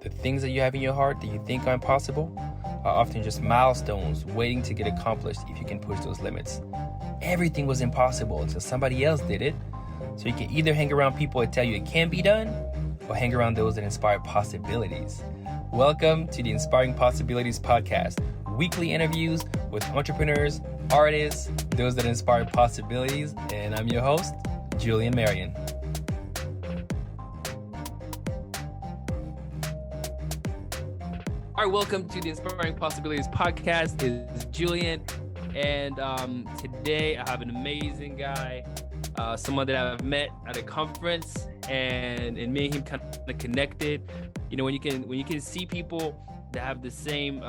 The things that you have in your heart that you think are impossible are often just milestones waiting to get accomplished if you can push those limits. Everything was impossible until somebody else did it. So you can either hang around people that tell you it can be done, or hang around those that inspire possibilities. Welcome to the Inspiring Possibilities Podcast. Weekly interviews with entrepreneurs, artists, those that inspire possibilities, and I'm your host, Julian Marion. All right, welcome to the Inspiring Possibilities Podcast. It's Julian, and today I have an amazing guy, someone that I've met at a conference, and me and him kind of connected. You know, when you can see people that have the same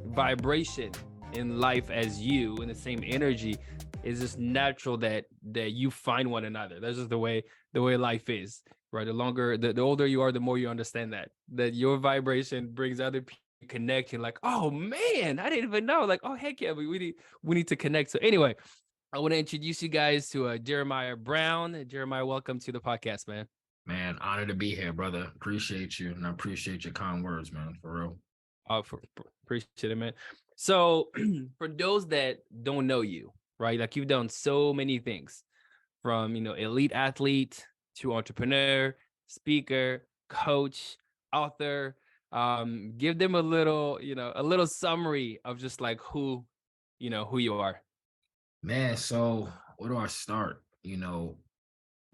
vibration in life as you and the same energy, it's just natural that you find one another. That's just the way life is. Right. The older you are, the more you understand that your vibration brings other people to connect. You're like, oh man, I didn't even know. Like, oh heck yeah, we need to connect. So anyway, I want to introduce you guys to Jeremiah Brown. Jeremiah, welcome to the podcast, man. Man, honored to be here, brother. Appreciate you, and I appreciate your kind words, man. For real. Appreciate it, man. So for those that don't know you, right, like you've done so many things, from elite athlete to entrepreneur, speaker, coach, author. Give them a little summary of just like who you are. Man, so where do I start?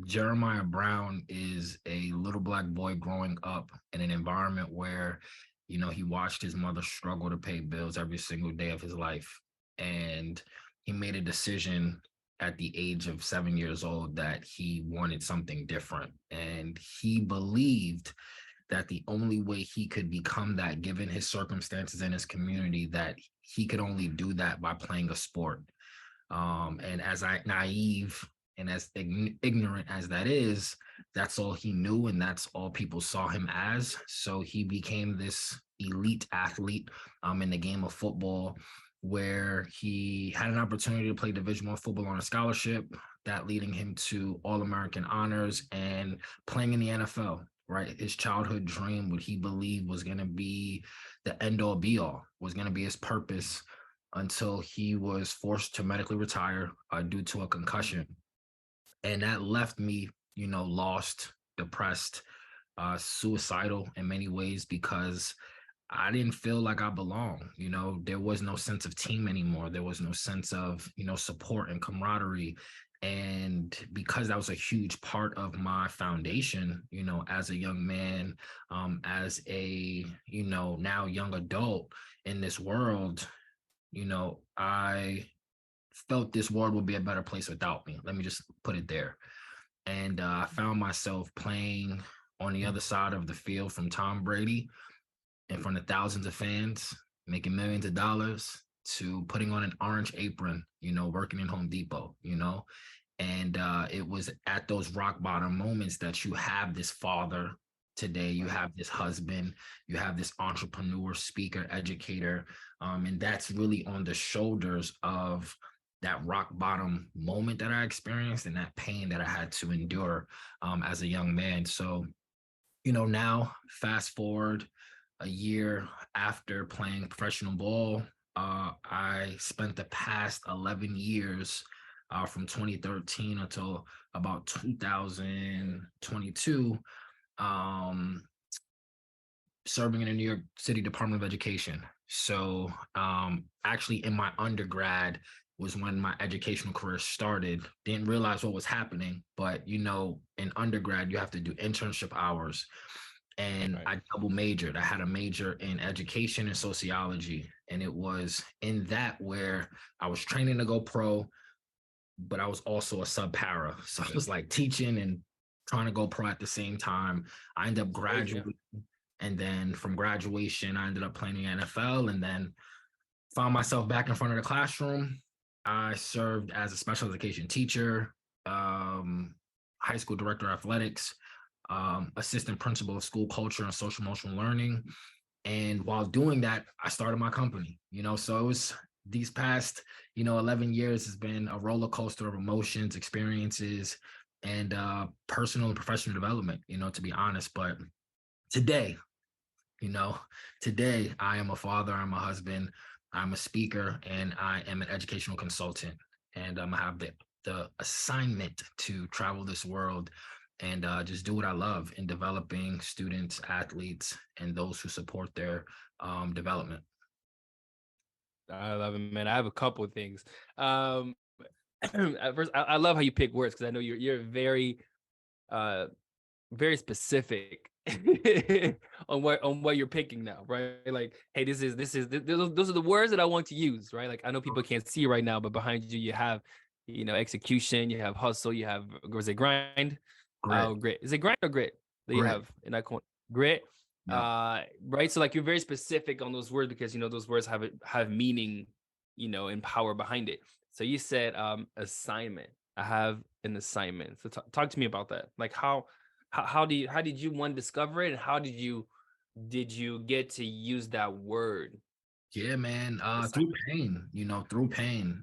Jeremiah Brown is a little black boy growing up in an environment where, he watched his mother struggle to pay bills every single day of his life. And he made a decision at the age of 7 years old that he wanted something different. And he believed that the only way he could become that, given his circumstances in his community, that he could only do that by playing a sport. And as naive and as ignorant as that is, that's all he knew, and that's all people saw him as. So he became this elite athlete in the game of football, where he had an opportunity to play Division I football on a scholarship, that leading him to All-American honors and playing in the NFL. Right, his childhood dream, what he believed was going to be the end-all be-all, was going to be his purpose, until he was forced to medically retire due to a concussion. And that left me, lost, depressed, suicidal in many ways, because I didn't feel like I belonged. There was no sense of team anymore. There was no sense of, support and camaraderie. And because that was a huge part of my foundation, as a young man, as a, now young adult in this world, I felt this world would be a better place without me. Let me just put it there. And I found myself playing on the other side of the field from Tom Brady, in front of thousands of fans, making millions of dollars, to putting on an orange apron, working in Home Depot, And it was at those rock bottom moments that you have this father today, you have this husband, you have this entrepreneur, speaker, educator, and that's really on the shoulders of that rock bottom moment that I experienced and that pain that I had to endure as a young man. So, now fast forward a year after playing professional ball, I spent the past 11 years from 2013 until about 2022 serving in the New York City Department of Education. So actually in my undergrad was when my educational career started. Didn't realize what was happening, but in undergrad, you have to do internship hours. And right. I double majored. I had a major in education and sociology. And it was in that where I was training to go pro, but I was also a sub para. So I was like teaching and trying to go pro at the same time. I ended up graduating. And then from graduation, I ended up playing in the NFL, and then found myself back in front of the classroom. I served as a special education teacher, high school director of athletics, assistant principal of school culture and social emotional learning. And while doing that, I started my company, so it was these past, 11 years has been a roller coaster of emotions, experiences, and personal and professional development, to be honest. But today, You know, today I am a father, I'm a husband, I'm a speaker, and I am an educational consultant. And I have the assignment to travel this world and just do what I love in developing students, athletes, and those who support their development. I love it, man. I have a couple of things. At first, I love how you pick words because I know you're uh very specific on what you're picking now, right? Like, hey, those are the words that I want to use, right? Like, I know people can't see right now, but behind you, you have, execution, you have hustle, you have, was it grind? Grit. Oh, grit. Is it grind or grit that you Grit. have in that corner? Grit. Yep. Right. So like you're very specific on those words because those words have meaning, and power behind it. So you said assignment. I have an assignment. So talk to me about that. Like how did you one discover it and how did you get to use that word Yeah, man. Through assignment? pain, through pain,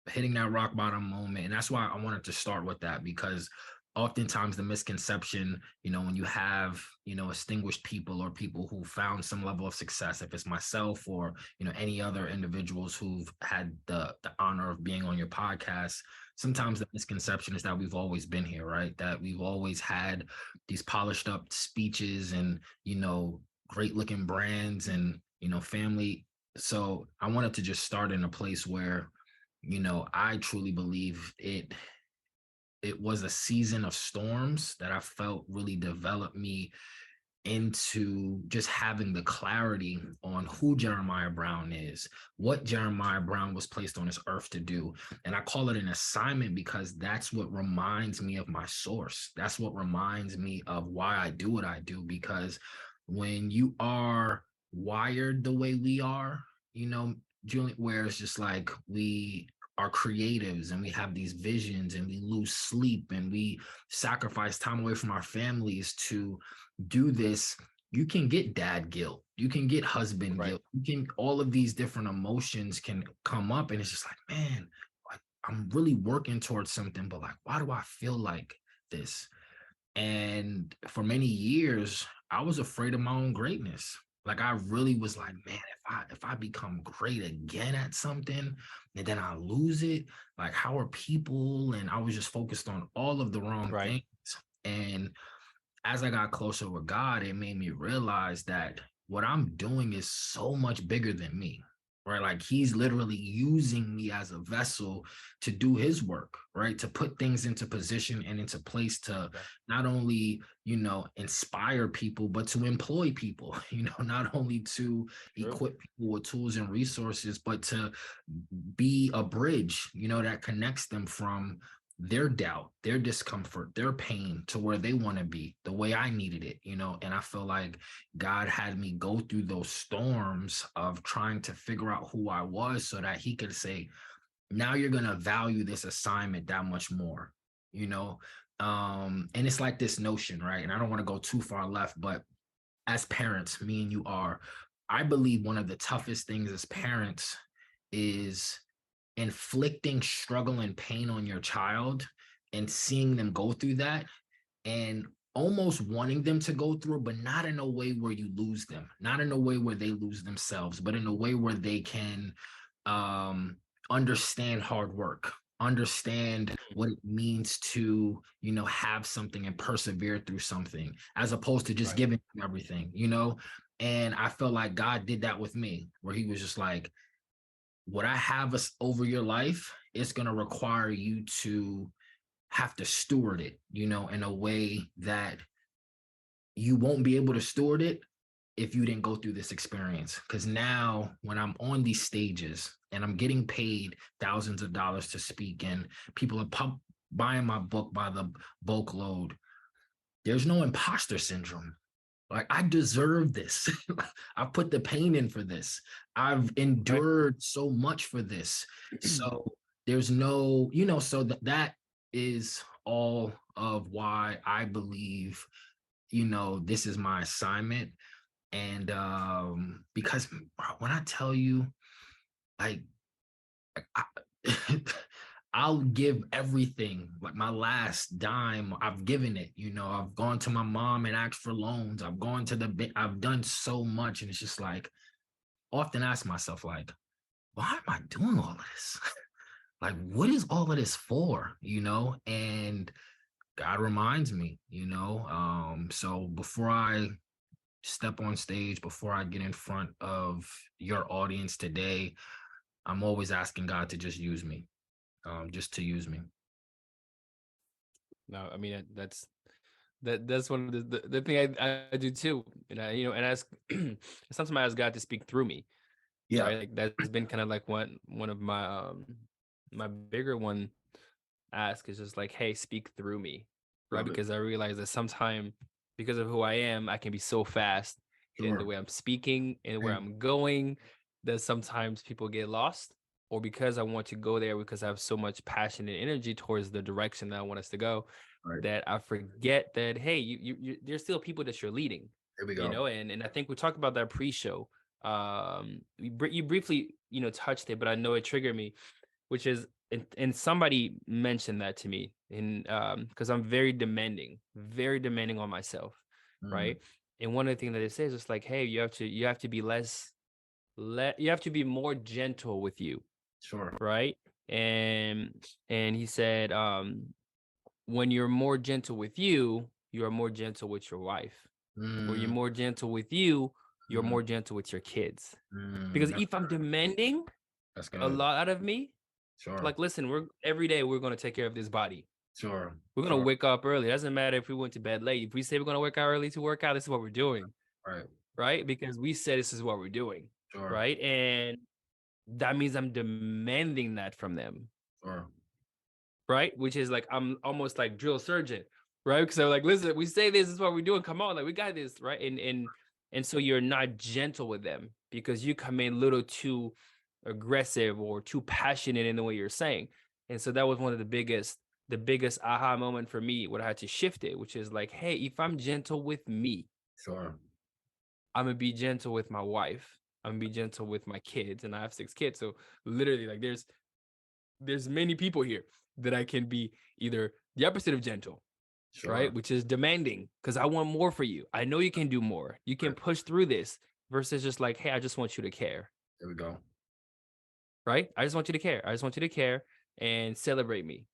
hitting that rock bottom moment. And that's why I wanted to start with that because oftentimes the misconception, when you have, distinguished people or people who found some level of success, if it's myself or, any other individuals who've had the honor of being on your podcast, sometimes the misconception is that we've always been here, right? That we've always had these polished up speeches and, great looking brands and family. So I wanted to just start in a place where, I truly believe it was a season of storms that I felt really developed me into just having the clarity on who Jeremiah Brown is, what Jeremiah Brown was placed on this earth to do. And I call it an assignment because that's what reminds me of my source. That's what reminds me of why I do what I do. Because when you are wired the way we are, you know, Julian, where it's just like we are creatives and we have these visions and we lose sleep and we sacrifice time away from our families to do this, you can get dad guilt, you can get husband Right. guilt, you can, all of these different emotions can come up and it's just like, man, like I'm really working towards something, but like why do I feel like this? And for many years I was afraid of my own greatness. Like I really was like, man, if I become great again at something and then I lose it, like how are people? And I was just focused on all of the wrong Right. things. And as I got closer with God, it made me realize that what I'm doing is so much bigger than me, right? Like he's literally using me as a vessel to do his work, right? To put things into position and into place to Yeah. not only, inspire people, but to employ people, not only to True. equip people with tools and resources, but to be a bridge, that connects them from their doubt, their discomfort, their pain to where they want to be the way I needed it, and I feel like God had me go through those storms of trying to figure out who I was so that he could say, now you're going to value this assignment that much more, you know? And it's like this notion, right? And I don't want to go too far left, but as parents, me and you are, I believe one of the toughest things as parents is inflicting struggle and pain on your child and seeing them go through that and almost wanting them to go through it, but not in a way where you lose them, not in a way where they lose themselves, but in a way where they can um, understand hard work, understand what it means to, have something and persevere through something, as opposed to just Right. giving them everything. And I felt like God did that with me, where he was just like, what I have us over your life, it's going to require you to have to steward it, in a way that you won't be able to steward it if you didn't go through this experience. Because now, when I'm on these stages and I'm getting paid thousands of dollars to speak, and people are buying my book by the bulk load, there's no imposter syndrome. Like I deserve this. I put the pain in for this. I've Right. endured so much for this. So there's no, so that is all of why I believe, this is my assignment. And because when I tell you, like I, I'll give everything, like my last dime, I've given it. I've gone to my mom and asked for loans. I've gone to I've done so much. And it's just like, often ask myself, like, why am I doing all of this? Like, what is all of this for? And God reminds me, so before I step on stage, before I get in front of your audience today, I'm always asking God to just use me, just to use me. No, I mean that's one of the thing I do too. And and ask sometimes I ask God to speak through me. Yeah, Right. Like that's been kind of like one of my bigger one ask is just like, hey, speak through me. Right. love it. Because I realize that sometimes because of who I am, I can be so fast in the Sure. way I'm speaking and where Right. I'm going that sometimes people get lost. Or because I want to go there because I have so much passion and energy towards the direction that I want us to go, Right. that I forget that, hey, there's still people that you're leading, There we go. and I think we talked about that pre-show. You briefly, touched it, but I know it triggered me, which is, and somebody mentioned that to me, and because I'm very demanding on myself, Mm, right? And one of the things that it says is like, hey, you have to be you have to be more gentle with you, sure. right? And he said, when you're more gentle with you, you are more gentle with your wife. When you're Mm, more gentle with you, you're mm, more gentle with your kids. mm, Because if I'm demanding that's a good. lot out of me, Sure. like listen, we're every day we're gonna take care of this body. Sure. We're gonna Sure. wake up early. It doesn't matter if we went to bed late. If we say we're gonna work out early to work out, this is what we're doing, Right. right? Because we said this is what we're doing, Sure. right? And that means I'm demanding that from them, Sure. right? Which is like I'm almost like drill sergeant, right? Because I'm like, listen, we say this is what we're doing. Come on, like we got this, right? And so you're not gentle with them because you come in a little too aggressive or too passionate in the way you're saying. And so that was one of the biggest aha moment for me when I had to shift it, which is like, hey, if I'm gentle with me, Sure. I'm gonna be gentle with my wife. I'm gonna be gentle with my kids, and I have 6 kids. So literally, like, there's many people here that I can be either the opposite of gentle, right? Sure. Which is demanding because I want more for you. I know you can do more. You can Right. push through this versus just like, hey, I just want you to care, There we go. right? I just want you to care. I just want you to care and celebrate me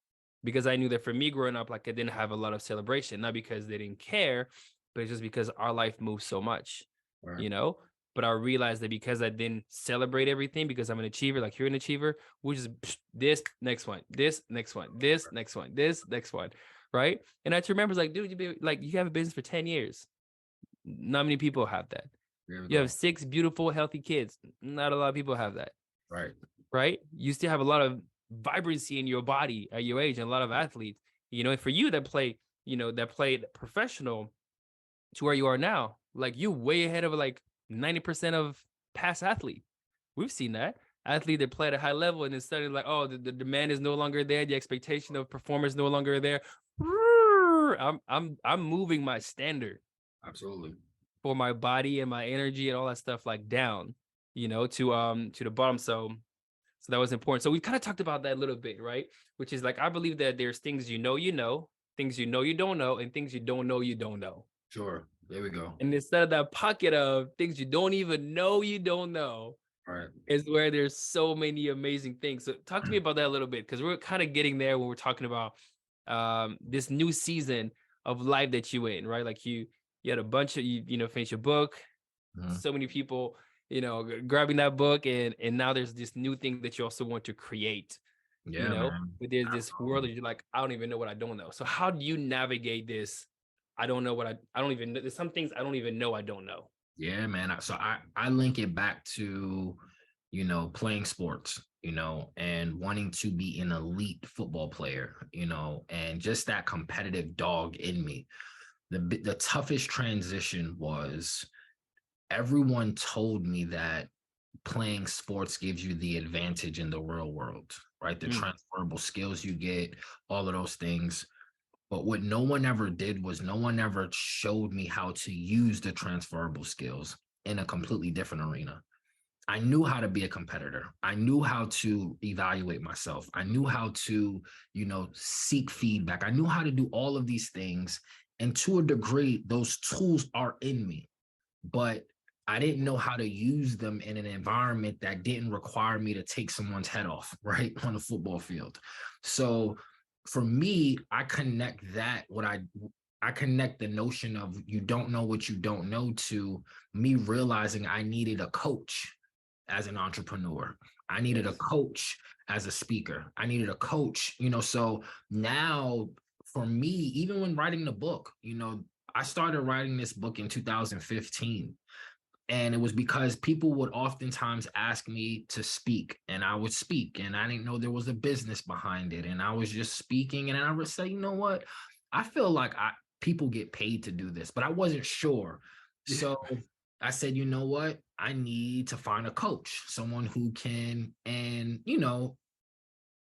because I knew that for me growing up, like I didn't have a lot of celebration, not because they didn't care, but it's just because our life moves so much, Right. you know? But I realized that because I didn't celebrate everything because I'm an achiever, like you're an achiever, which is this next one, this next one, this next one, this next one, right? And I had to remember, like, dude, you have a business for 10 years. Not many people have that. There we You go. have 6 beautiful, healthy kids. Not a lot of people have that, Right. right? You still have a lot of vibrancy in your body at your age, and a lot of athletes, for you that played professional to where you are now, like you way ahead of like 90% of past athlete. We've seen that athlete that play at a high level and then suddenly like, oh, the demand is no longer there, the expectation of performance no longer there. I'm moving my standard Absolutely. for my body and my energy and all that stuff like down, to the bottom. So that was important. So we kind of talked about that a little bit, right? Which is like I believe that there's things things you don't know, and things you don't know. Sure. There we go. And instead of that pocket of things you don't know, Right. is where there's so many amazing things. So talk to me about that a little bit, because we're kind of getting there when we're talking about this new season of life that you in, right? Like you had a bunch of finished your book, Mhm. so many people, grabbing that book, and now there's this new thing that you also want to create, Yeah, man. but there's this world Absolutely. that you're like, I don't even know what I don't know. So how do you navigate this? I don't know what I don't even know. There's some things I don't even know I don't know. Yeah, man. So I link it back to, playing sports, and wanting to be an elite football player, and just that competitive dog in me. The toughest transition was everyone told me that playing sports gives you the advantage in the real world, right? The Mm, transferable skills you get, all of those things. But what no one ever did was no one ever showed me how to use the transferable skills in a completely different arena. I knew how to be a competitor. I knew how to evaluate myself. I knew how to, seek feedback. I knew how to do all of these things. And to a degree, those tools are in me, but I didn't know how to use them in an environment that didn't require me to take someone's head off, right, on the football field. So for me, I connect that I connect the notion of you don't know what you don't know to me realizing I needed a coach as an entrepreneur. I needed a coach as a speaker. I needed a coach, so now for me, even when writing the book, I started writing this book in 2015. And it was because people would oftentimes ask me to speak, and I would speak, and I didn't know there was a business behind it. And I was just speaking, and I would say, you know what? I feel like people get paid to do this, but I wasn't sure. So I said, you know what? I need to find a coach, someone who can, and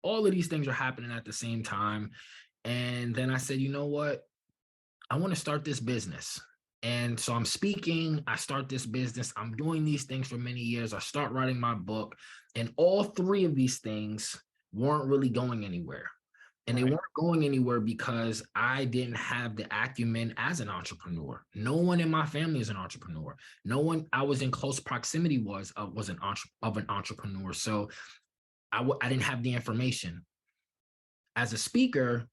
all of these things are happening at the same time. And then I said, you know what? I want to start this business. And so I'm speaking, I start this business, I'm doing these things for many years. I start writing my book, and all three of these things weren't really going anywhere. And they weren't going anywhere because I didn't have the acumen as an entrepreneur. No one in my family is an entrepreneur. No one I was in close proximity was an entrepreneur. So I didn't have the information. As a speaker,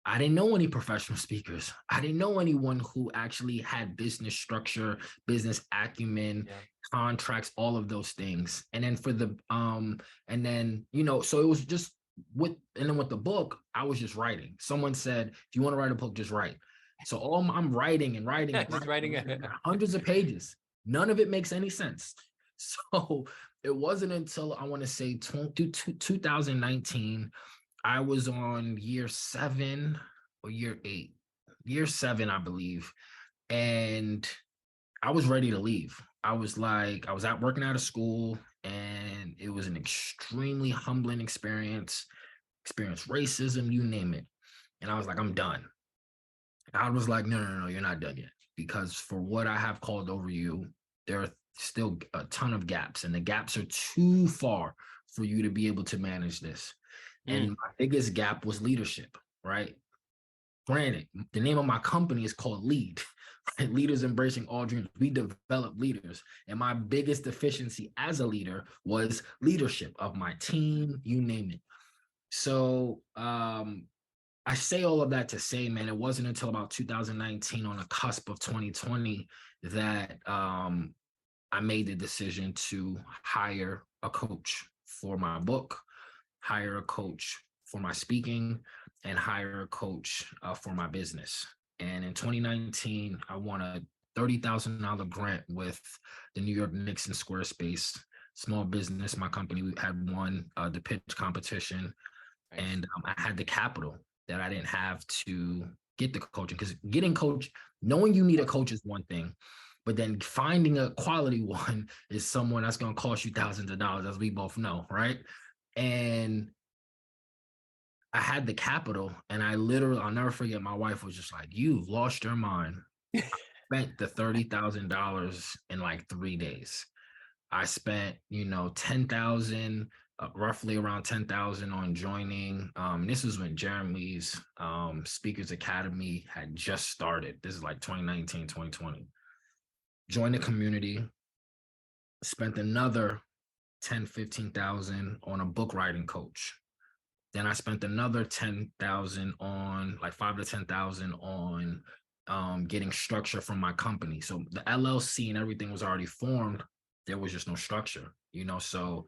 I didn't know any professional speakers. I didn't know anyone who actually had business structure, business acumen, contracts, all of those things. And then so it was just with the book, I was just writing. Someone said, if you want to write a book, just write. So I'm writing and writing, just writing hundreds of pages. None of it makes any sense. So it wasn't until I want to say 2019, I was on year 7 or year 7, I believe. And I was ready to leave. I was out working out of school, and it was an extremely humbling experience racism, you name it. And I was like, I'm done. God was like, no, you're not done yet. Because for what I have called over you, there are still a ton of gaps, and the gaps are too far for you to be able to manage this. And my biggest gap was leadership, right? Granted, the name of my company is called Lead, right? Leaders Embracing All Dreams. We develop leaders. And my biggest deficiency as a leader was leadership of my team, you name it. So I say all of that to say, man, it wasn't until about 2019, on the cusp of 2020, that I made the decision to hire a coach for my book, hire a coach for my speaking, and hire a coach for my business. And in 2019, I won a $30,000 grant with the New York Knicks and Squarespace small business. My company, we had won the pitch competition. Nice. And I had the capital that I didn't have to get the coaching, because knowing you need a coach is one thing, but then finding a quality one is someone that's going to cost you thousands of dollars, as we both know, right? And I had the capital, and I'll never forget, my wife was just like, you've lost your mind. I spent the $30,000 in like 3 days. I spent, 10,000, roughly around 10,000 on joining. This was when Jeremy's Speakers Academy had just started. This is like 2019, 2020. Joined the community, spent another 10, 15,000 on a book writing coach. Then I spent another 10,000 on, like 5 to 10,000 on getting structure from my company. So the LLC and everything was already formed. There was just no structure, so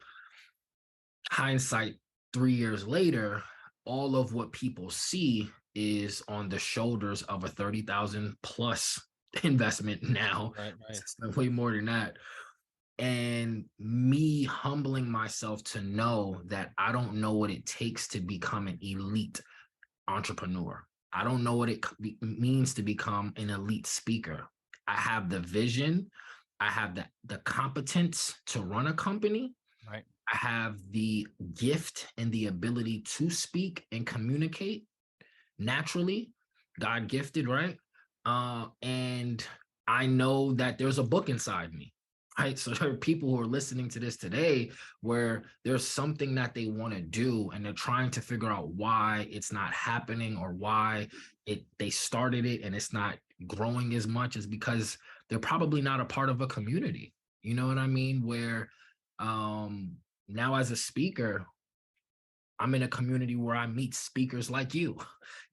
hindsight, 3 years later, all of what people see is on the shoulders of a 30,000 plus investment now. Right. It's way more than that. And me humbling myself to know that I don't know what it takes to become an elite entrepreneur. I don't know what it means to become an elite speaker. I have the vision. I have the competence to run a company. Right. I have the gift and the ability to speak and communicate naturally, God gifted, right? And I know that there's a book inside me. right? So there are people who are listening to this today where there's something that they want to do and they're trying to figure out why it's not happening or why they started it and it's not growing as much, is because they're probably not a part of a community. You know what I mean? Where now as a speaker, I'm in a community where I meet speakers like you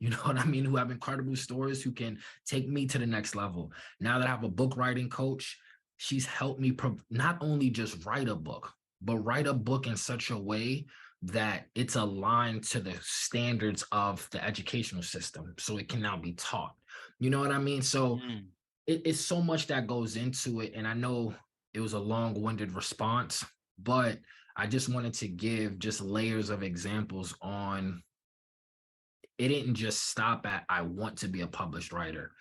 know what I mean, who have incredible stories, who can take me to the next level. Now that I have a book writing coach, she's helped me not only just write a book, but write a book in such a way that it's aligned to the standards of the educational system. So it can now be taught. You know what I mean? So Mm. it's so much that goes into it. And I know it was a long-winded response, but I just wanted to give just layers of examples on it. Didn't just stop at I want to be a published writer.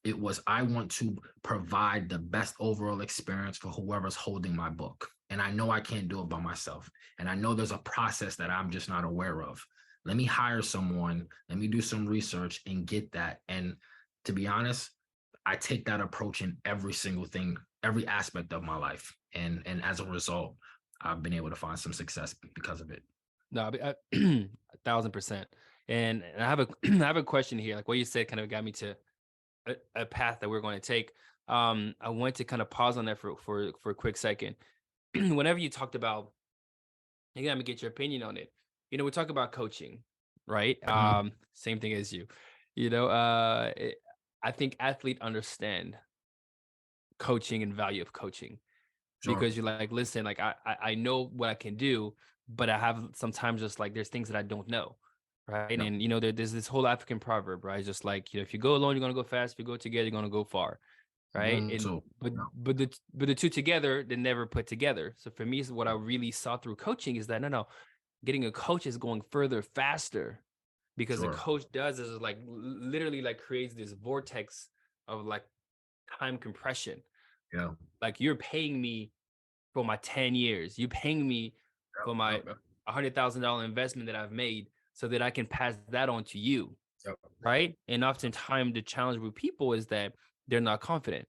It was I want to provide the best overall experience for whoever's holding my book. And I know I can't do it by myself. And I know there's a process that I'm just not aware of. Let me hire someone, let me do some research and get that. And to be honest, I take that approach in every single thing, every aspect of my life. And as a result, I've been able to find some success because of it. No, I, 1,000%. And I have a I have a question here. Like what you said kind of got me to a path that we're going to take. I want to kind of pause on that for a quick second. Whenever you talked about, again, I'm gonna get your opinion on it. We talk about coaching, right? Mhm. Same thing as you. I think athletes understand coaching and value of coaching Sure. because you're like, listen, like I know what I can do, but I have sometimes just like there's things that I don't know. Right. Yeah. And there's this whole African proverb, right? Just like, if you go alone, you're gonna go fast. If you go together, you're gonna go far. Right. Boom. And So, but yeah. but the two together, they never put together. So for me, what I really saw through coaching is that no, getting a coach is going further faster, because a Sure. coach does is like literally like creates this vortex of like time compression. Yeah. Like you're paying me for my 10 years. You're paying me Yep. for my Yep. $100,000 investment that I've made so that I can pass that on to you. Yep. Right. And oftentimes the challenge with people is that they're not confident.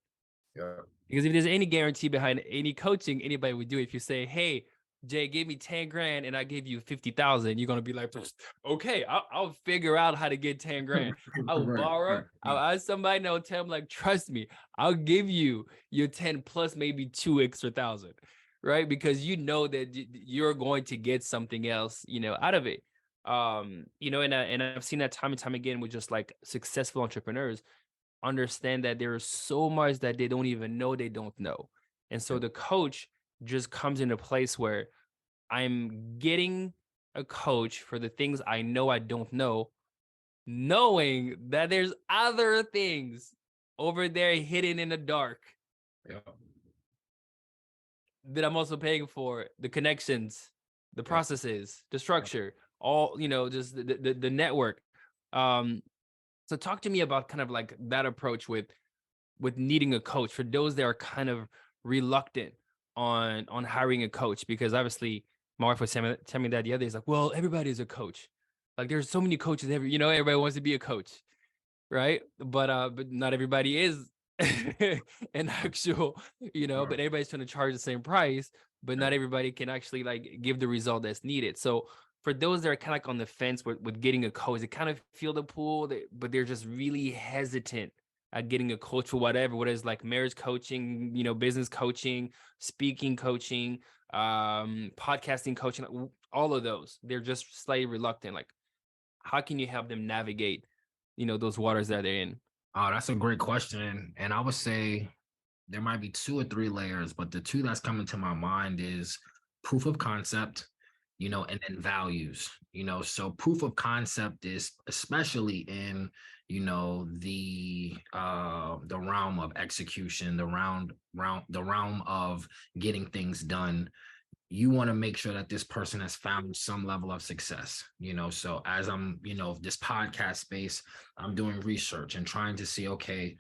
Yep. Because if there's any guarantee behind any coaching, anybody would do it. If you say, hey, Jay, give me 10 grand and I give you 50,000, you're going to be like, okay, I'll figure out how to get 10 grand. I'll Right. borrow. Right. I'll Right. ask somebody, and I'll tell them, like, trust me, I'll give you your 10 plus maybe 2 extra thousand, right? Because you know that you're going to get something else, out of it. And I've seen that time and time again with just like successful entrepreneurs understand that there is so much that they don't even know they don't know. And so Yep. the coach just comes into place where I'm getting a coach for the things I know I don't know, knowing that there's other things over there hidden in the dark Yep. that I'm also paying for, the connections, the Yep. processes, the Yep. structure, all, just the network. Um, so talk to me about kind of like that approach with needing a coach for those that are kind of reluctant on hiring a coach, because obviously my wife was telling me that the other day. Is like, well, everybody's a coach. Like there's so many coaches, everybody wants to be a coach, right? But not everybody is an actual, but Sure. everybody's trying to charge the same price, but Yep. not everybody can actually like give the result that's needed. So for those that are kind of like on the fence with getting a coach, they kind of feel the pull, but they're just really hesitant at getting a coach for whatever it's like marriage coaching, business coaching, speaking coaching, podcasting coaching, all of those. They're just slightly reluctant. Like, how can you help them navigate, those waters that they're in? Oh, that's a great question. And I would say there might be two or three layers, but the two that's coming to my mind is proof of concept, and then values. So proof of concept is especially in, the realm of execution, the realm of getting things done. You want to make sure that this person has found some level of success. So as I'm, this podcast space, I'm doing research and trying to see, okay,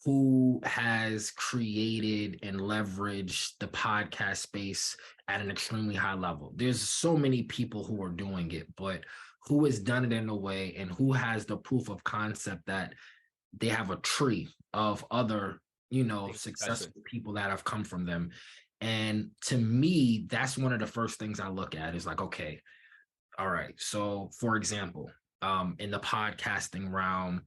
who has created and leveraged the podcast space at an extremely high level. There's so many people who are doing it, but who has done it in a way and who has the proof of concept that they have a tree of other, Things discussion. successful people that have come from them. And to me, that's one of the first things I look at is like, okay, all right. So for example, in the podcasting realm,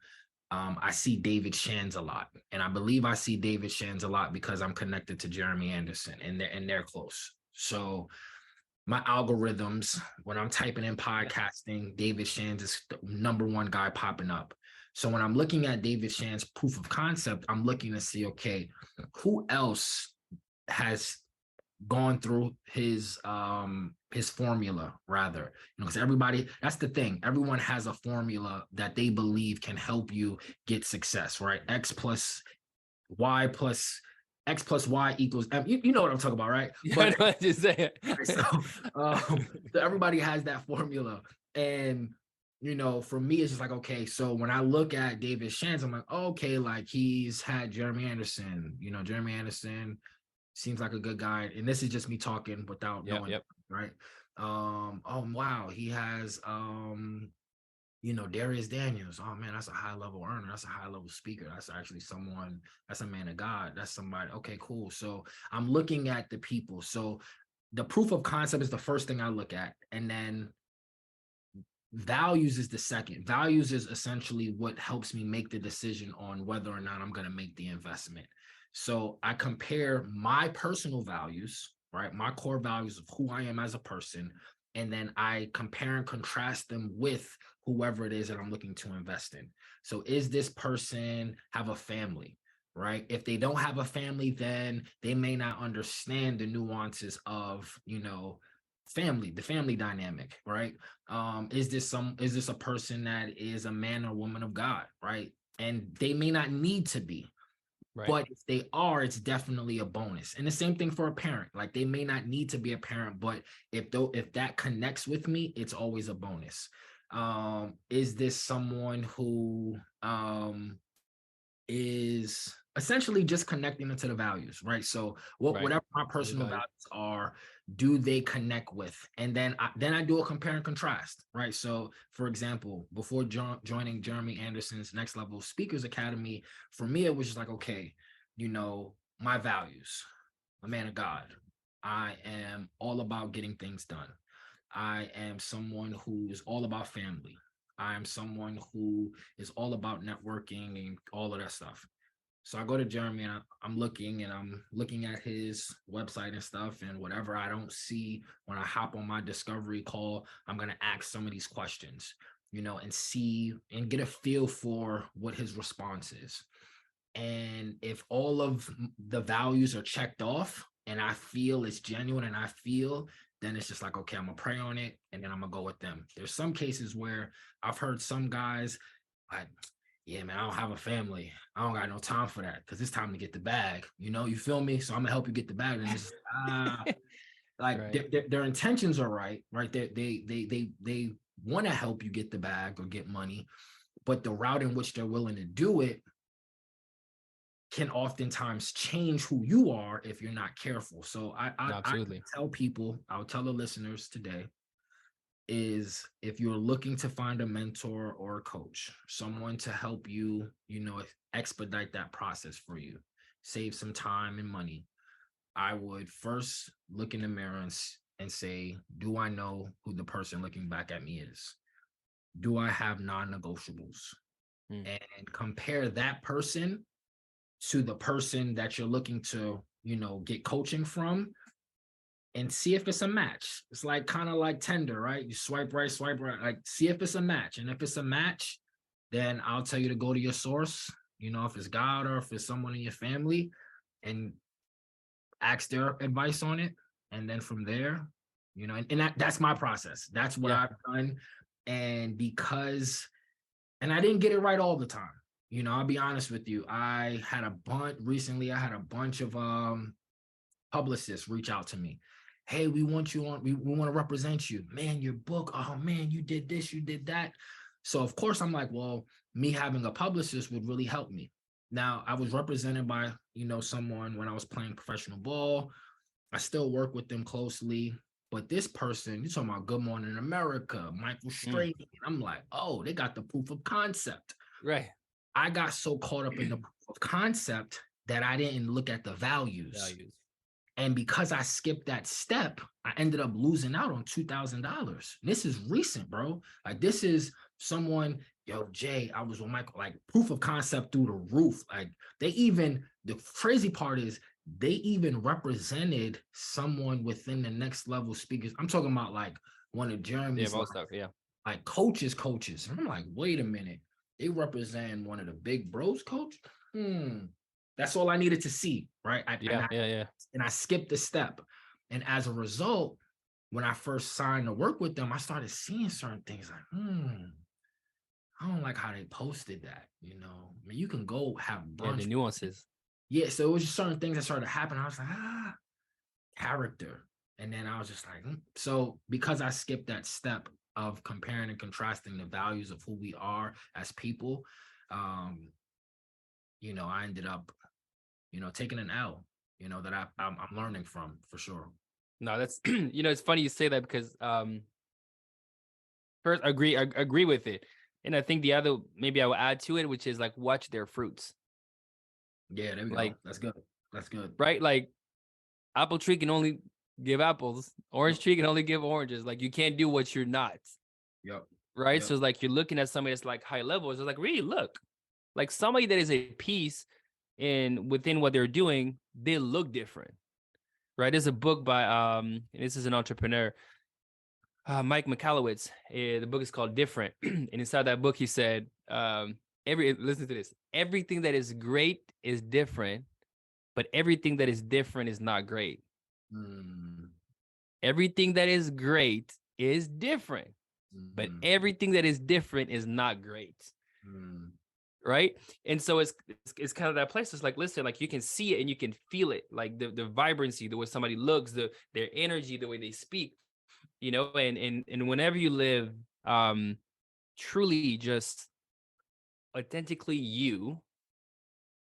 I see David Shands a lot. And I believe I see David Shands a lot because I'm connected to Jeremy Anderson and they're close. So my algorithms, when I'm typing in podcasting, David Shands is the number one guy popping up. So when I'm looking at David Shands' proof of concept, I'm looking to see, okay, who else has gone through his formula rather, because everybody, that's the thing, everyone has a formula that they believe can help you get success, right? Y plus X plus Y equals M. You know what I'm talking about, right? Yeah, But I know what you're saying. so everybody has that formula. And for me, it's just like, okay, so when I look at David Shands, I'm like, oh, okay, like he's had Jeremy Anderson. Jeremy Anderson seems like a good guy. And this is just me talking without knowing, right? Oh wow, he has Darius Daniels. Oh man, that's a high level earner. That's a high level speaker. That's actually someone, that's a man of God. That's somebody. Okay, cool. So I'm looking at the people. So the proof of concept is the first thing I look at. And then values is the second. Values is essentially what helps me make the decision on whether or not I'm going to make the investment. So I compare my personal values, right? My core values of who I am as a person. And then I compare and contrast them with whoever it is that I'm looking to invest in. So is this person have a family, right? If they don't have a family, then they may not understand the nuances of, the family dynamic, right? Is this a person that is a man or woman of God, right? And they may not need to be, Right. but if they are, it's definitely a bonus. And the same thing for a parent. Like they may not need to be a parent, but if that connects with me, it's always a bonus. Is this someone who is essentially just connecting into the values, right? So whatever my personal values are, do they connect with? And then I do a compare and contrast, right? So for example, before joining Jeremy Anderson's Next Level Speakers Academy, for me, it was just like, okay, my values, a man of God. I am all about getting things done. I am someone who is all about family. I am someone who is all about networking and all of that stuff. So I go to Jeremy and I'm looking at his website and stuff, and whatever I don't see when I hop on my discovery call, I'm going to ask some of these questions, and see and get a feel for what his response is. And if all of the values are checked off and I feel it's genuine and I feel, then it's just like, okay, I'm gonna pray on it and then I'm gonna go with them. There's some cases where I've heard some guys like, yeah, man, I don't have a family. I don't got no time for that because it's time to get the bag. You feel me? So I'm gonna help you get the bag. And it's their intentions are right? They want to help you get the bag or get money, but the route in which they're willing to do it can oftentimes change who you are if you're not careful. So I tell people, I'll tell the listeners today, is if you're looking to find a mentor or a coach, someone to help you, expedite that process for you, save some time and money, I would first look in the mirror and say, do I know who the person looking back at me is? Do I have non-negotiables? And compare that person to the person that you're looking to, get coaching from, and see if it's a match. It's like kind of like Tinder, right? You swipe right, like see if it's a match. And if it's a match, then I'll tell you to go to your source, if it's God or if it's someone in your family, and ask their advice on it. And then from there, and that's my process. That's what I've done. And I didn't get it right all the time. I'll be honest with you. Recently I had a bunch of publicists reach out to me. Hey, we want you on, we want to represent you. Man, your book, oh man, you did this, you did that. So of course I'm like, well, me having a publicist would really help me. Now I was represented by, someone when I was playing professional ball. I still work with them closely. But this person, you're talking about Good Morning America, Michael Strahan. I'm like, oh, they got the proof of concept. Right. I got so caught up in the proof of concept that I didn't look at the values. And because I skipped that step, I ended up losing out on $2,000. This is recent, bro. Like this is someone, yo, Jay, I was with Michael, like proof of concept through the roof. Like the crazy part is they even represented someone within the next level speakers. I'm talking about like one of Jeremy's all stuff. Yeah. like coaches. And I'm like, wait a minute. They represent one of the big bros coach. That's all I needed to see, right? Yeah. And I skipped the step. And as a result, when I first signed to work with them, I started seeing certain things like, I don't like how they posted that. I mean, you can go have Yeah. The brunch. nuances. Yeah, so it was just certain things that started happening. I was like, character. And then I was just like, So because I skipped that step of comparing and contrasting the values of who we are as people, I ended up, taking an L, that I'm learning from for sure. No, that's it's funny you say that because first I agree with it. And I think the other maybe I will add to it, which is like watch their fruits. Yeah, there we Like go. That's good. That's good. right, like apple tree can only give apples, orange tree can only give oranges. Like you can't do what you're not. Yep. Right. Yep. So it's like you're looking at somebody that's like high level. It's like really look. Like somebody that is a piece in within what they're doing, they look different. Right. There's a book by this is an entrepreneur, Mike Michalowicz. The book is called Different. And inside that book, he said, listen to this, everything that is great is different, but everything that is different is not great. Everything that is great is different, but everything that is different is not great. Right. And so it's kind of that place. It's like, listen, like you can see it and you can feel it, like the vibrancy, the way somebody looks, their energy, the way they speak, and whenever you live truly just authentically you,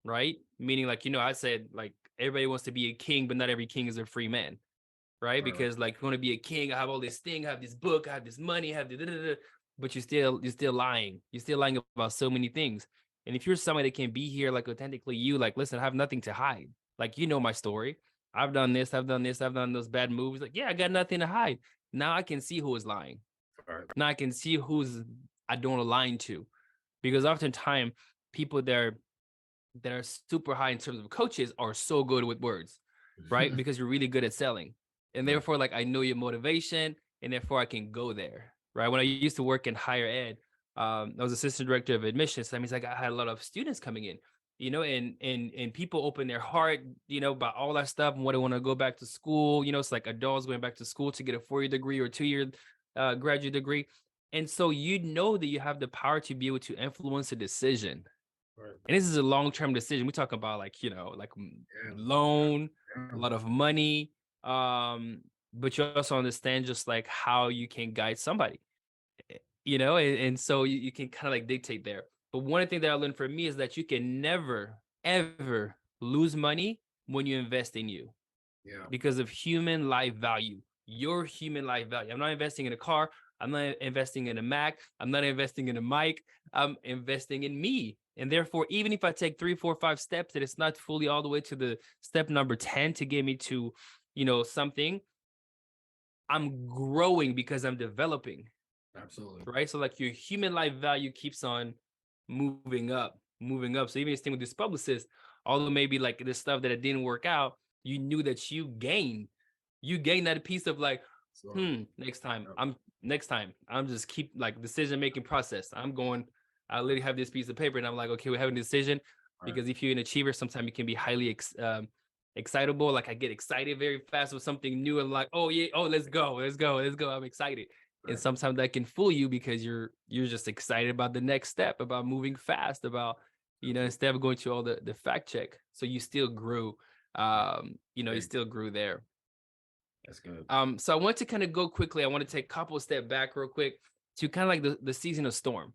right? Meaning like, I said like everybody wants to be a king, but not every king is a free man. Right. Right. Because like you want to be a king, I have all this thing, I have this book, I have this money, I have the but you're still lying. You're still lying about so many things. And if you're somebody that can be here like authentically you, like, listen, I have nothing to hide. Like, my story. I've done this, I've done this, I've done those bad moves. Like, yeah, I got nothing to hide. Now I can see who is lying. Right. Now I can see who's I don't align to. Because oftentimes people that are super high in terms of coaches are so good with words, right? Because you're really good at selling. And therefore, like, I know your motivation and therefore I can go there, right? When I used to work in higher ed, I was assistant director of admissions. So that means like I had a lot of students coming in, and people open their heart, about all that stuff and what they want to go back to school. It's like adults going back to school to get a 4-year degree or 2-year graduate degree. And so that you have the power to be able to influence a decision. Right. And this is a long-term decision. We talk about like, loan, a lot of money. But you also understand just like how you can guide somebody, and so you can kind of like dictate there. But one thing that I learned from me is that you can never, ever lose money when you invest in you. Yeah. Because of human life value, your human life value. I'm not investing in a car. I'm not investing in a Mac. I'm not investing in a mic. I'm investing in me. And therefore, even if I take 3, 4, 5 steps, that it's not fully all the way to the step number 10 to get me to, something, I'm growing because I'm developing. Absolutely. Right. So like your human life value keeps on moving up, moving up. So even this thing with this publicist, although maybe like this stuff that it didn't work out, you knew that you gained that piece of like, next time I'm just keep like decision making process. I literally have this piece of paper and I'm like, okay, we're having a decision. Right. Because if you're an achiever, sometimes you can be highly excitable. Like I get excited very fast with something new and like, oh yeah, oh let's go. I'm excited. Right. And sometimes that can fool you because you're just excited about the next step, about moving fast, about instead of going to all the fact check. So you still grew, you still grew there. That's good. So I want to kind of go quickly. I want to take a couple of steps back real quick to kind of like the season of storm,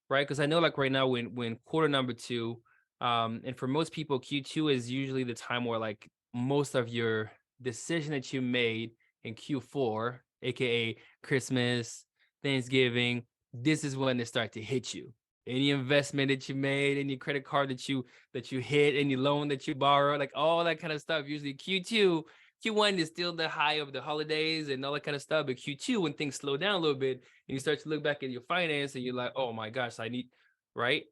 right? Because I know like right now when quarter number 2, and for most people, Q2 is usually the time where like most of your decision that you made in Q4, aka Christmas, Thanksgiving, this is when they start to hit you. Any investment that you made, any credit card that you hit, any loan that you borrow, like all that kind of stuff. Usually Q2, Q1 is still the high of the holidays and all that kind of stuff. But Q2, when things slow down a little bit and you start to look back at your finance and you're like, oh my gosh, I need, right?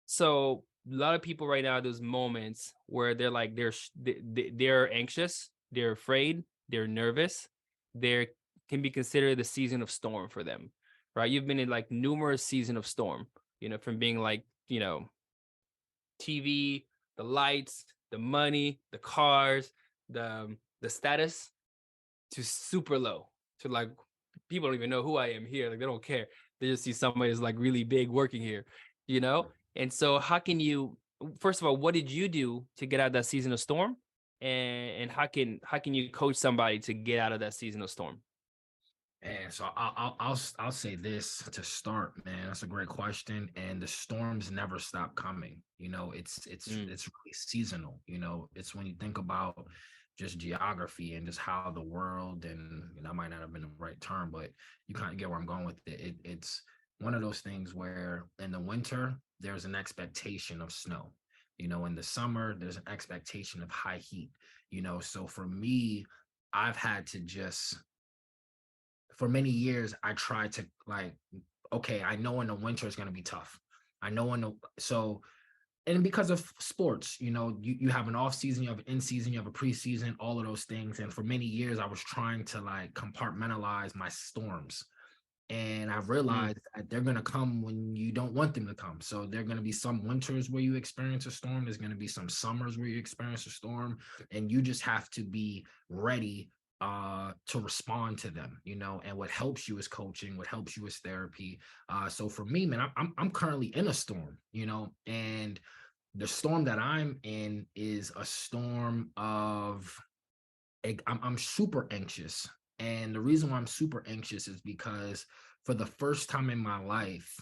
So a lot of people right now, those moments where they're like, they're anxious, they're afraid, they're nervous, there can be considered the season of storm for them, right? You've been in like numerous season of storm, from being like, TV, the lights, the money, the cars, the status to super low to like people don't even know who I am here. Like they don't care. They just see somebody who's like really big working here, you know? And so how can you first of all, what did you do to get out of that season of storm? And how can you coach somebody to get out of that season of storm? And so I'll say this to start, man. That's a great question. And the storms never stop coming. Mm, It's really seasonal. It's when you think about just geography and just how the world, and that might not have been the right term, but you kind of get where I'm going with it. It's one of those things where in the winter there's an expectation of snow. In the summer there's an expectation of high heat. So for me, I've had to just for many years I tried to like, okay, I know in the winter it's gonna be tough. I know in the so and because of sports, you have an off season, you have an in season, you have a preseason, all of those things. And for many years, I was trying to like compartmentalize my storms. And I've mm, realized that they're going to come when you don't want them to come. So there are going to be some winters where you experience a storm. There's going to be some summers where you experience a storm. And you just have to be ready to respond to them, and what helps you is coaching, what helps you is therapy. So for me, man, I'm currently in a storm, and the storm that I'm in is a storm of I'm super anxious. And the reason why I'm super anxious is because for the first time in my life,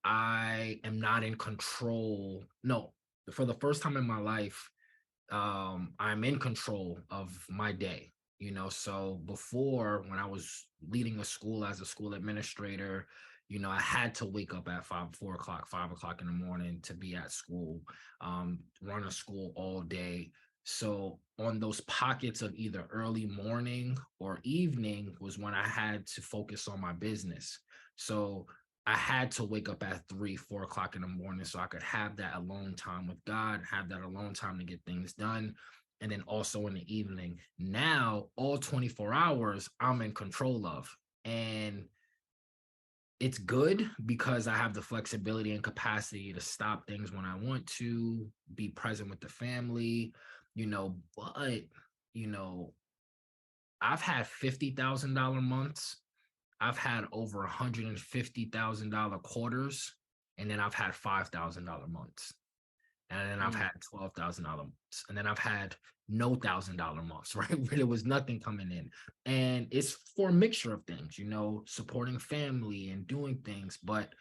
I am not in control. No, for the first time in my life, I'm in control of my day. So before, when I was leading a school as a school administrator, I had to wake up at 4 o'clock, 5 o'clock in the morning to be at school, run a school all day. So on those pockets of either early morning or evening was when I had to focus on my business. So I had to wake up at 3, 4 o'clock in the morning so I could have that alone time with God, have that alone time to get things done. And then also in the evening. Now, all 24 hours, I'm in control of. And it's good because I have the flexibility and capacity to stop things when I want to, be present with the family, but, you know, I've had $50,000 months. I've had over $150,000 quarters, and then I've had $5,000 months, and then I've mm. had $12,000 months, and then I've had no $1,000 months, right? Where there was nothing coming in, and it's for a mixture of things, supporting family and doing things, but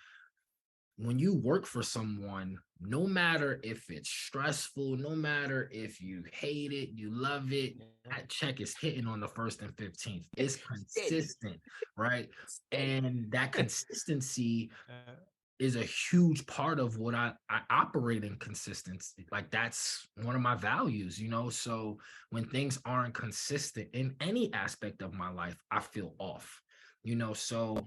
when you work for someone, no matter if it's stressful, no matter if you hate it, you love it, Yeah. that check is hitting on the 1st and 15th. It's Steady. consistent, right? Steady. And that consistency Uh, is a huge part of what I operate in consistency. Like that's one of my values, So when things aren't consistent in any aspect of my life, I feel off, So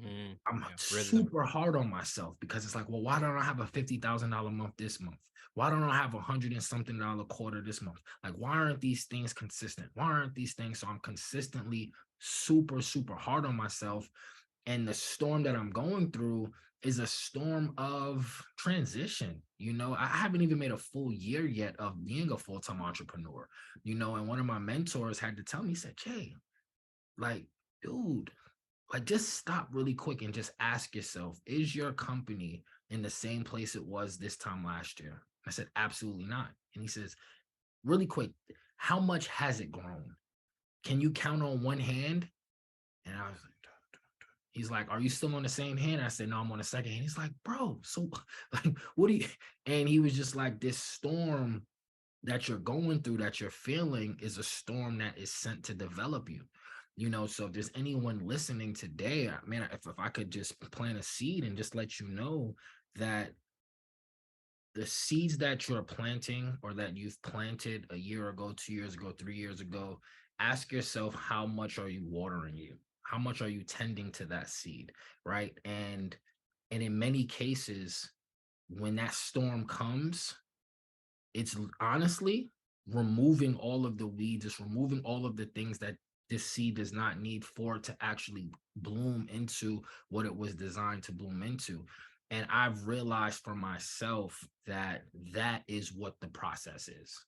I'm yeah, rhythm. super hard on myself because it's like, well, why don't I have a $50,000 month this month? Why don't I have $100 and something dollar quarter this month? Like, why aren't these things consistent? Why aren't these things? So I'm consistently super, super hard on myself. And the storm that I'm going through is a storm of transition. I haven't even made a full year yet of being a full-time entrepreneur, and one of my mentors had to tell me, he said, Jay, like, dude, like just stop really quick and just ask yourself, is your company in the same place it was this time last year? I said, absolutely not. And he says, really quick, how much has it grown? Can you count on one hand? And I was like, he's like, are you still on the same hand? I said, no, I'm on the second hand. He's like, bro, so like, what do you? And he was just like, this storm that you're going through, that you're feeling, is a storm that is sent to develop you. So if there's anyone listening today, man, if I could just plant a seed and just let you know that the seeds that you're planting or that you've planted a year ago, 2 years ago, 3 years ago, ask yourself, how much are you watering you? How much are you tending to that seed, right? And in many cases, when that storm comes, it's honestly removing all of the weeds, it's removing all of the things that this seed does not need for it to actually bloom into what it was designed to bloom into. And I've realized for myself that that is what the process is,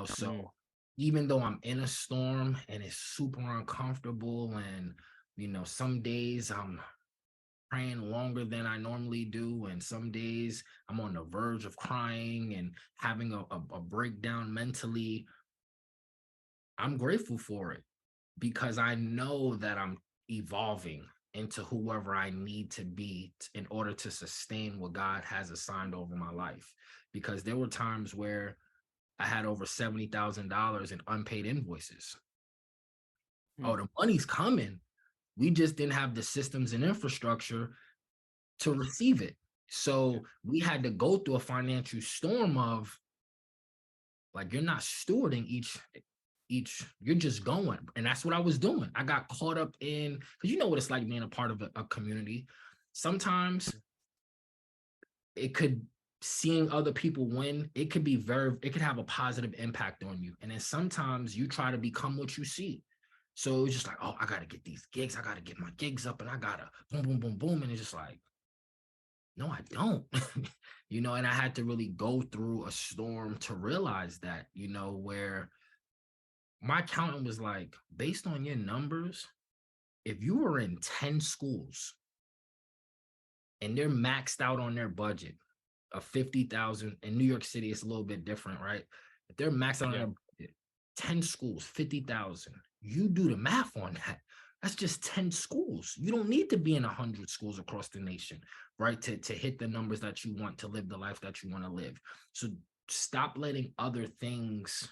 so Mm. even though I'm in a storm and it's super uncomfortable, and some days I'm praying longer than I normally do. And some days I'm on the verge of crying and having a breakdown mentally. I'm grateful for it because I know that I'm evolving into whoever I need to be in order to sustain what God has assigned over my life. Because there were times where I had over $70,000 in unpaid invoices. Oh, Mm. the money's coming. We just didn't have the systems and infrastructure to receive it. Yeah. So we had to go through a financial storm of, like, you're not stewarding each you're just going. And that's what I was doing. I got caught up in, because you know what it's like being a part of a community. Sometimes it could, seeing other people win, it could be it could have a positive impact on you. And then sometimes you try to become what you see. So it's just like, oh, I gotta get these gigs, I gotta get my gigs up, and I gotta boom, boom, boom, boom. And it's just like, no, I don't. And I had to really go through a storm to realize that, where my accountant was like, based on your numbers, if you were in 10 schools and they're maxed out on their budget of 50,000, in New York City, it's a little bit different, right? If they're maxed out on Yeah. their budget, 10 schools, 50,000, you do the math on that. That's just 10 schools. You don't need to be in 100 schools across the nation, right? To hit the numbers that you want, to live the life that you want to live. So stop letting other things,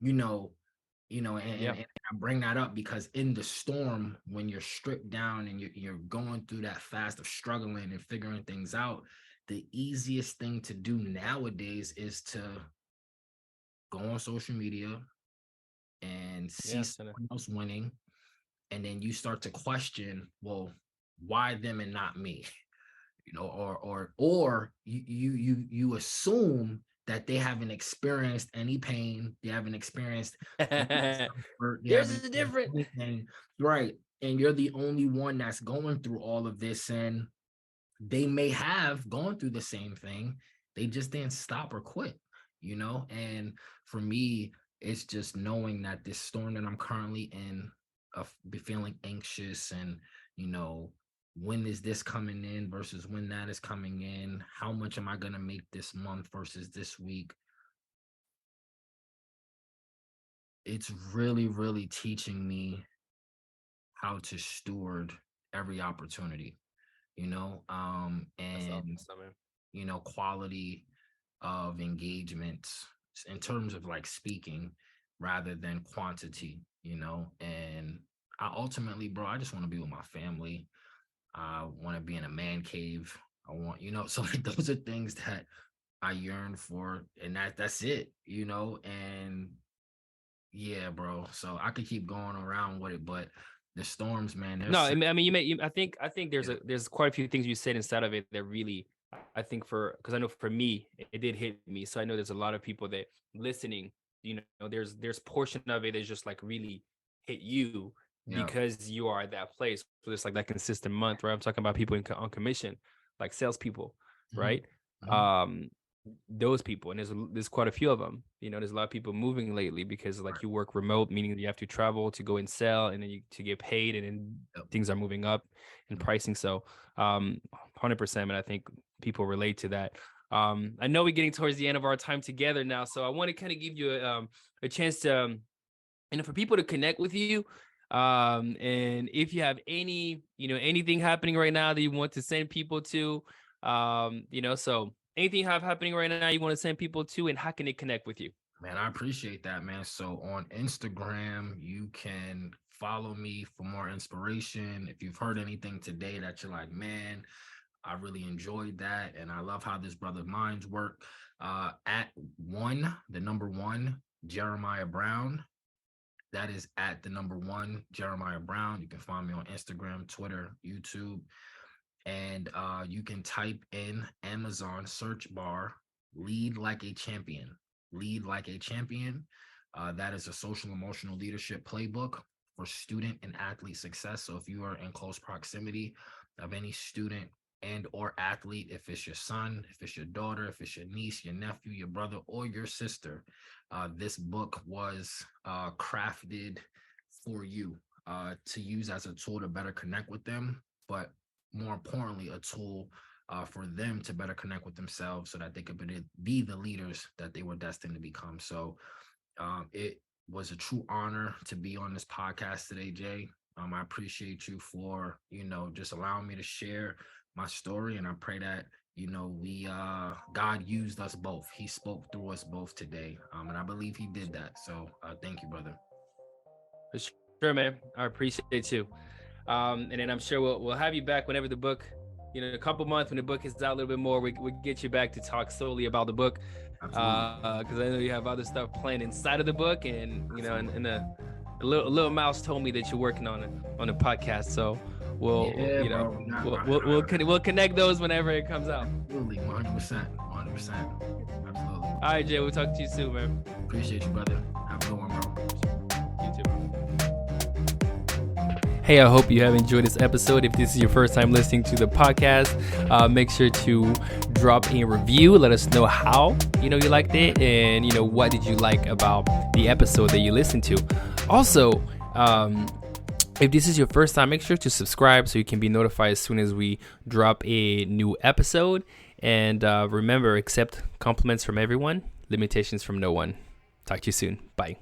you know, and Yeah. I bring that up because in the storm, when you're stripped down and you're going through that fast of struggling and figuring things out, the easiest thing to do nowadays is to go on social media and see Yeah. So, someone else winning, and then you start to question, well, why them and not me? Or you assume that they haven't experienced any pain, they haven't experienced any discomfort, they there's haven't a experienced different. anything, right? And you're the only one that's going through all of this, and they may have gone through the same thing, they just didn't stop or quit. And for me, it's just knowing that this storm that I'm currently in, of be feeling anxious, and you know when is this coming in versus when that is coming in, how much am I going to make this month versus this week. It's really, really teaching me how to steward every opportunity, That's and awesome, man. quality of engagements in terms of like speaking rather than quantity, and I ultimately, bro, I just want to be with my family. I want to be in a man cave. I want, so like those are things that I yearn for, and that's it, and yeah, bro. So I could keep going around with it, but the storms, man, No, there's I mean, I think yeah, there's quite a few things you said inside of it that really, I think because I know for me it did hit me. So I know there's a lot of people that listening. There's portion of it is just like really hit you yeah, because you are at that place. So it's like that consistent month, right? I'm talking about people on commission, like salespeople, hmm right? hmm Um, those people, and there's quite a few of them. There's a lot of people moving lately because like right, you work remote, meaning you have to travel to go and sell, and then to get paid, and then yep, things are moving up in yep. pricing. So 100%, and I think people relate to that. I know we're getting towards the end of our time together now, so I want to kind of give you a chance to for people to connect with you. And if you have anything happening right now that you want to send people to, so anything you have happening right now you want to send people to, and how can they connect with you? Man, I appreciate that, man. So on Instagram, you can follow me for more inspiration. If you've heard anything today that you're like, man, I really enjoyed that, and I love how this brother minds work. At the number one, Jeremiah Brown. That is at the number 1, Jeremiah Brown. You can find me on Instagram, Twitter, YouTube, and you can type in Amazon search bar, Lead Like a Champion. Lead Like a Champion. That is a social emotional leadership playbook for student and athlete success. So if you are in close proximity of any student and or athlete, if it's your son, if it's your daughter, if it's your niece, your nephew, your brother, or your sister, this book was crafted for you to use as a tool to better connect with them, but more importantly, a tool for them to better connect with themselves so that they could be the leaders that they were destined to become. So it was a true honor to be on this podcast today, Jay. I appreciate you for, just allowing me to share my story. And I pray that, God used us both. He spoke through us both today. And I believe he did that. So thank you, brother. For sure, man. I appreciate you. And then I'm sure we'll have you back whenever the book, a couple months when the book is out a little bit more, we get you back to talk solely about the book. Because I know you have other stuff planned inside of the book, and and a little mouse told me that you're working on a podcast. So we'll connect those whenever it comes out. Absolutely, 100%. Absolutely. All right, Jay. We'll talk to you soon, man. Appreciate you, brother. Have a good one, bro. You too. Hey, I hope you have enjoyed this episode. If this is your first time listening to the podcast, make sure to drop a review. Let us know how you liked it, and what did you like about the episode that you listened to. Also, if this is your first time, make sure to subscribe so you can be notified as soon as we drop a new episode. And remember, accept compliments from everyone, limitations from no one. Talk to you soon. Bye.